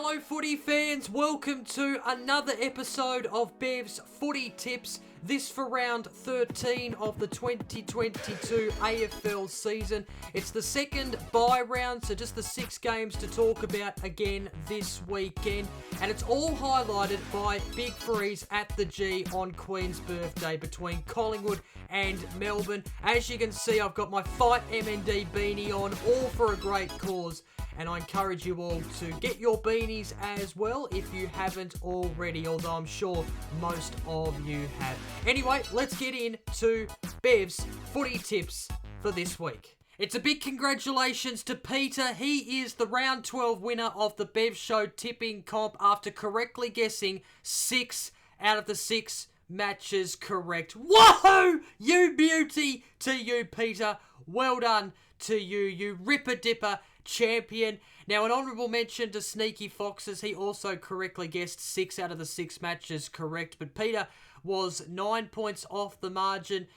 Hello footy fans, welcome to another episode of Bev's Footy Tips. This for round 13 of the 2022 AFL season. It's the second bye round, so just the 6 games to talk about again this weekend. And it's all highlighted by big freeze at the G on Queen's birthday between Collingwood and Melbourne. As you can see, I've got my Fight MND beanie on, all for a great cause. And I encourage you all to get your beanies as well if you haven't already, although I'm sure most of you have. Anyway, let's get into Bev's Footy Tips for this week. It's a big congratulations to Peter. He is the round 12 winner of the Bev Show tipping comp after correctly guessing 6 out of the 6 matches correct. Whoa! You beauty to you, Peter. Well done to you, you ripper-dipper champion. Now, an honourable mention to Sneaky Foxes. He also correctly guessed 6 out of the 6 matches correct, but Peter was 9 points off the margin.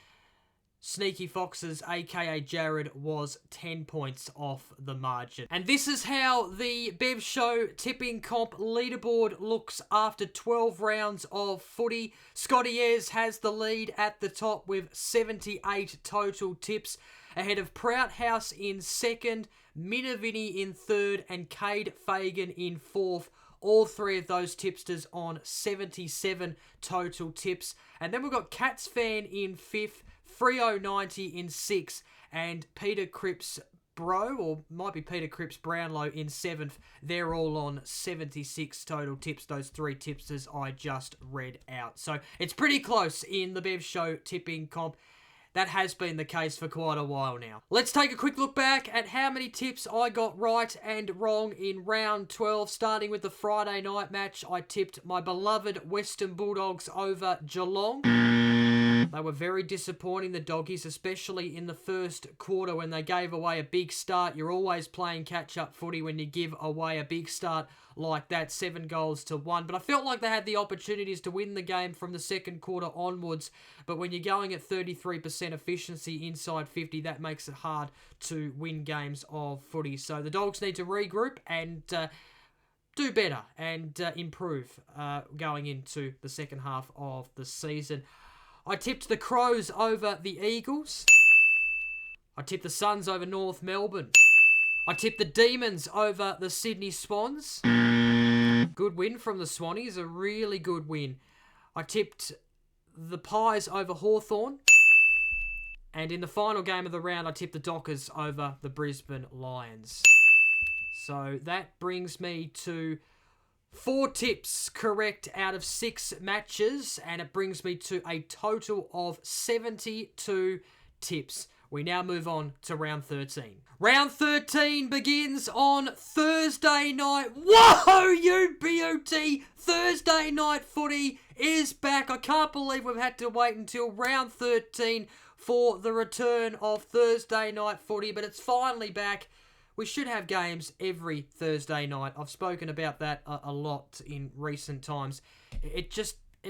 Sneaky Foxes, aka Jared, was 10 points off the margin. And this is how the Bev Show tipping comp leaderboard looks after 12 rounds of footy. Scotty Ayres has the lead at the top with 78 total tips, ahead of Prout House in second, Minavini in third, and Cade Fagan in fourth. All 3 of those tipsters on 77 total tips. And then we've got Cats Fan in fifth, Frio90 in sixth, and Peter Cripps Bro, or might be Peter Cripps Brownlow in 7th. They're all on 76 total tips, those 3 tipsters I just read out. So it's pretty close in the Bev Show tipping comp. That has been the case for quite a while now. Let's take a quick look back at how many tips I got right and wrong in round 12. Starting with the Friday night match, I tipped my beloved Western Bulldogs over Geelong. They were very disappointing, the Doggies, especially in the first quarter when they gave away a big start. You're always playing catch-up footy when you give away a big start like that, 7 goals to 1. But I felt like they had the opportunities to win the game from the second quarter onwards. But when you're going at 33% efficiency inside 50, that makes it hard to win games of footy. So the Dogs need to regroup and do better and improve going into the second half of the season. I tipped the Crows over the Eagles. I tipped the Suns over North Melbourne. I tipped the Demons over the Sydney Swans. Good win from the Swannies, a really good win. I tipped the Pies over Hawthorn. And in the final game of the round, I tipped the Dockers over the Brisbane Lions. So that brings me to 4 tips correct out of 6 matches, and it brings me to a total of 72 tips. We now move on to round 13. Round 13 begins on Thursday night. Whoa, you beauty! Thursday night footy is back. I can't believe we've had to wait until round 13 for the return of Thursday night footy, but it's finally back. We should have games every Thursday night. I've spoken about that a lot in recent times. It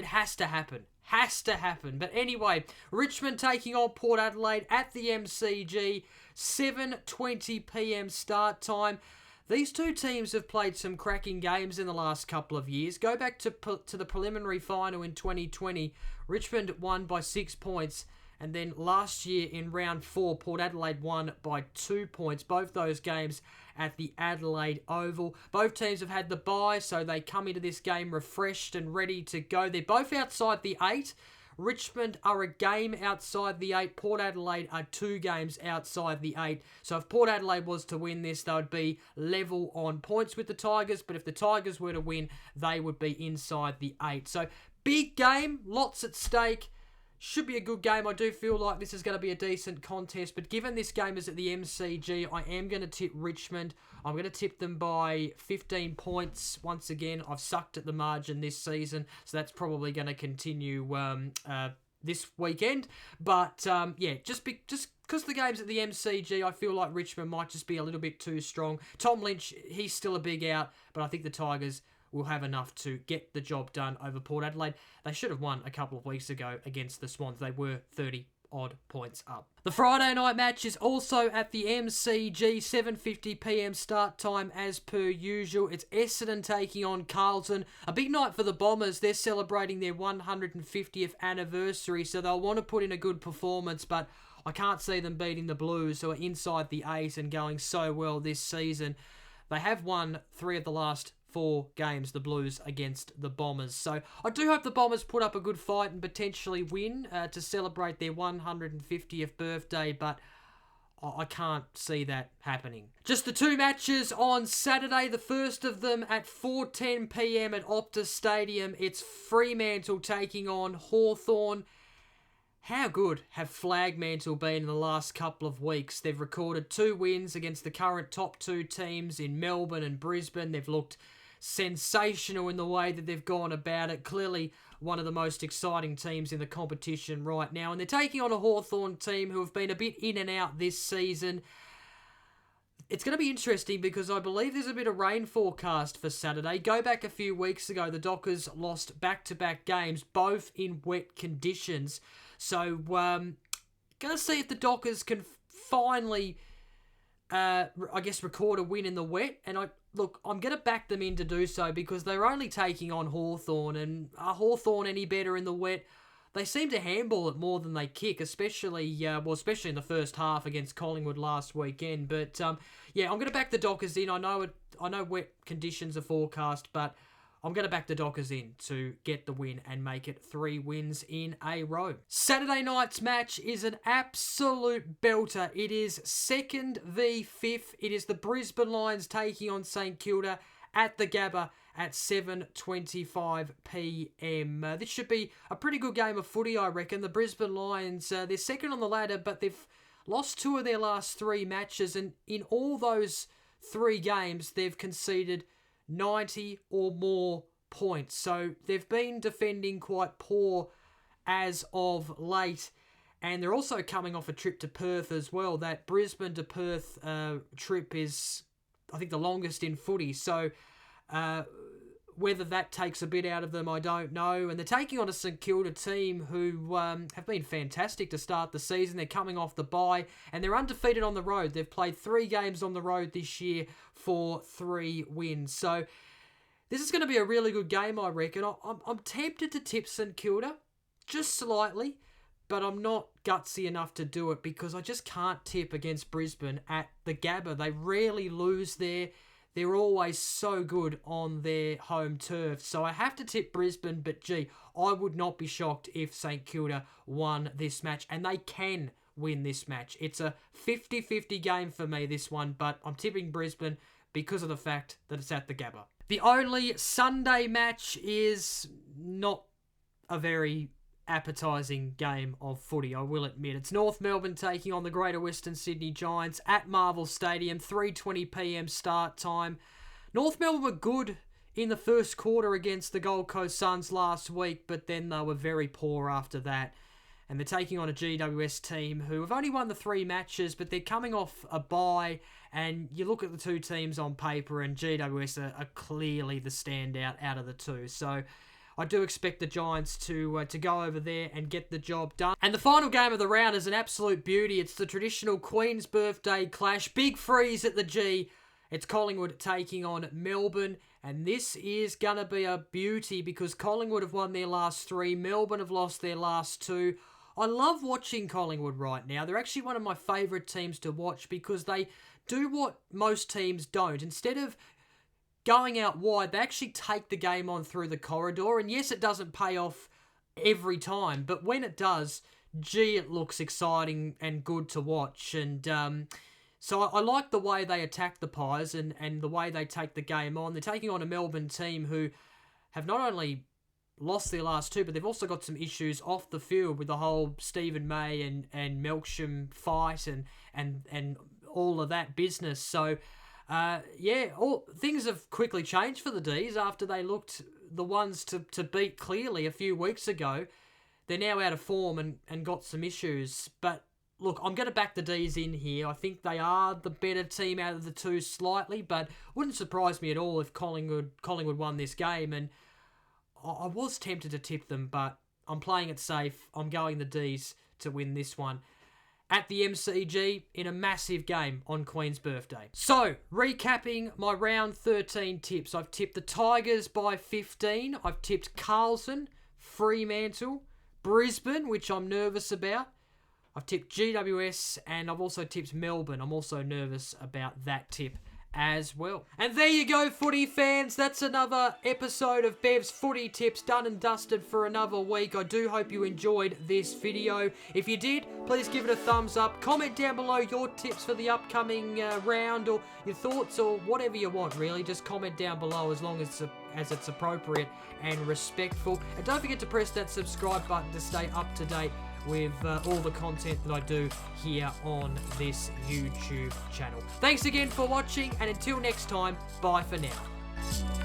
has to happen. Has to happen. But anyway, Richmond taking on Port Adelaide at the MCG. 7:20 p.m. start time. These 2 teams have played some cracking games in the last couple of years. Go back to the preliminary final in 2020. Richmond won by 6 points. And then last year in round 4, Port Adelaide won by 2 points. Both those games at the Adelaide Oval. Both teams have had the bye, so they come into this game refreshed and ready to go. They're both outside the 8. Richmond are a game outside the 8. Port Adelaide are 2 games outside the 8. So if Port Adelaide was to win this, they would be level on points with the Tigers. But if the Tigers were to win, they would be inside the 8. So big game, lots at stake. Should be a good game. I do feel like this is going to be a decent contest. But given this game is at the MCG, I am going to tip Richmond. I'm going to tip them by 15 points. Once again, I've sucked at the margin this season. So that's probably going to continue this weekend. But yeah, just because the game's at the MCG, I feel like Richmond might just be a little bit too strong. Tom Lynch, he's still a big out. But I think the Tigers will have enough to get the job done over Port Adelaide. They should have won a couple of weeks ago against the Swans. They were 30 odd points up. The Friday night match is also at the MCG, 7:50pm start time as per usual. It's Essendon taking on Carlton. A big night for the Bombers. They're celebrating their 150th anniversary, so they'll want to put in a good performance, but I can't see them beating the Blues, who are inside the 8 and going so well this season. They have won 3 of the last 4 games, the Blues against the Bombers. So I do hope the Bombers put up a good fight and potentially win to celebrate their 150th birthday, but I can't see that happening. Just the 2 matches on Saturday, the first of them at 4:10pm at Optus Stadium. It's Fremantle taking on Hawthorn. How good have Flagmantle been in the last couple of weeks? They've recorded 2 wins against the current top 2 teams in Melbourne and Brisbane. They've looked sensational in the way that they've gone about it. Clearly one of the most exciting teams in the competition right now. And they're taking on a Hawthorn team who have been a bit in and out this season. It's going to be interesting because I believe there's a bit of rain forecast for Saturday. Go back a few weeks ago, the Dockers lost back-to-back games, both in wet conditions. So, going to see if the Dockers can finally, record a win in the wet. And I'm going to back them in to do so because they're only taking on Hawthorn. And are Hawthorn any better in the wet? They seem to handball it more than they kick, especially in the first half against Collingwood last weekend. But, I'm going to back the Dockers in. I know wet conditions are forecast, but I'm going to back the Dockers in to get the win and make it 3 wins in a row. Saturday night's match is an absolute belter. It is 2nd v 5th. It is the Brisbane Lions taking on St Kilda at the Gabba at 7:25pm. This should be a pretty good game of footy, I reckon. The Brisbane Lions, they're second on the ladder, but they've lost 2 of their last 3 matches, and in all those 3 games, they've conceded 90 or more points. So they've been defending quite poor as of late. And they're also coming off a trip to Perth as well. That Brisbane to Perth trip is, I think, the longest in footy. So whether that takes a bit out of them, I don't know. And they're taking on a St Kilda team who have been fantastic to start the season. They're coming off the bye and they're undefeated on the road. They've played 3 games on the road this year for 3 wins. So this is going to be a really good game, I reckon. I'm tempted to tip St Kilda, just slightly, but I'm not gutsy enough to do it because I just can't tip against Brisbane at the Gabba. They rarely lose there. They're always so good on their home turf. So I have to tip Brisbane, but gee, I would not be shocked if St Kilda won this match. And they can win this match. It's a 50-50 game for me, this one, but I'm tipping Brisbane because of the fact that it's at the Gabba. The only Sunday match is not a very appetising game of footy, I will admit. It's North Melbourne taking on the Greater Western Sydney Giants at Marvel Stadium, 3:20pm start time. North Melbourne were good in the first quarter against the Gold Coast Suns last week, but then they were very poor after that. And they're taking on a GWS team who have only won the 3 matches, but they're coming off a bye. And you look at the 2 teams on paper, and GWS are clearly the standout out of the 2. So I do expect the Giants to go over there and get the job done. And the final game of the round is an absolute beauty. It's the traditional Queen's Birthday clash. Big freeze at the G. It's Collingwood taking on Melbourne. And this is going to be a beauty because Collingwood have won their last 3. Melbourne have lost their last 2. I love watching Collingwood right now. They're actually one of my favourite teams to watch because they do what most teams don't. Instead of going out wide, they actually take the game on through the corridor. And yes, it doesn't pay off every time, but when it does, gee, it looks exciting and good to watch. And so I like the way they attack the Pies and the way they take the game on. They're taking on a Melbourne team who have not only lost their last 2, but they've also got some issues off the field with the whole Stephen May and Melksham fight and all of that business. So things have quickly changed for the D's after they looked the ones to beat clearly a few weeks ago. They're now out of form and got some issues. But look, I'm going to back the D's in here. I think they are the better team out of the 2 slightly, but wouldn't surprise me at all if Collingwood won this game. And I was tempted to tip them, but I'm playing it safe. I'm going the D's to win this one at the MCG in a massive game on Queen's birthday. So, recapping my round 13 tips. I've tipped the Tigers by 15. I've tipped Carlton, Fremantle, Brisbane, which I'm nervous about. I've tipped GWS, and I've also tipped Melbourne. I'm also nervous about that tip as well. And there you go, footy fans. That's another episode of Bev's Footy Tips done and dusted for another week. I do hope you enjoyed this video. If you did, please give it a thumbs up. Comment down below your tips for the upcoming round, or your thoughts, or whatever you want, really. Just comment down below as long as it's appropriate and respectful. And don't forget to press that subscribe button to stay up to date with all the content that I do here on this YouTube channel. Thanks again for watching, and until next time, bye for now.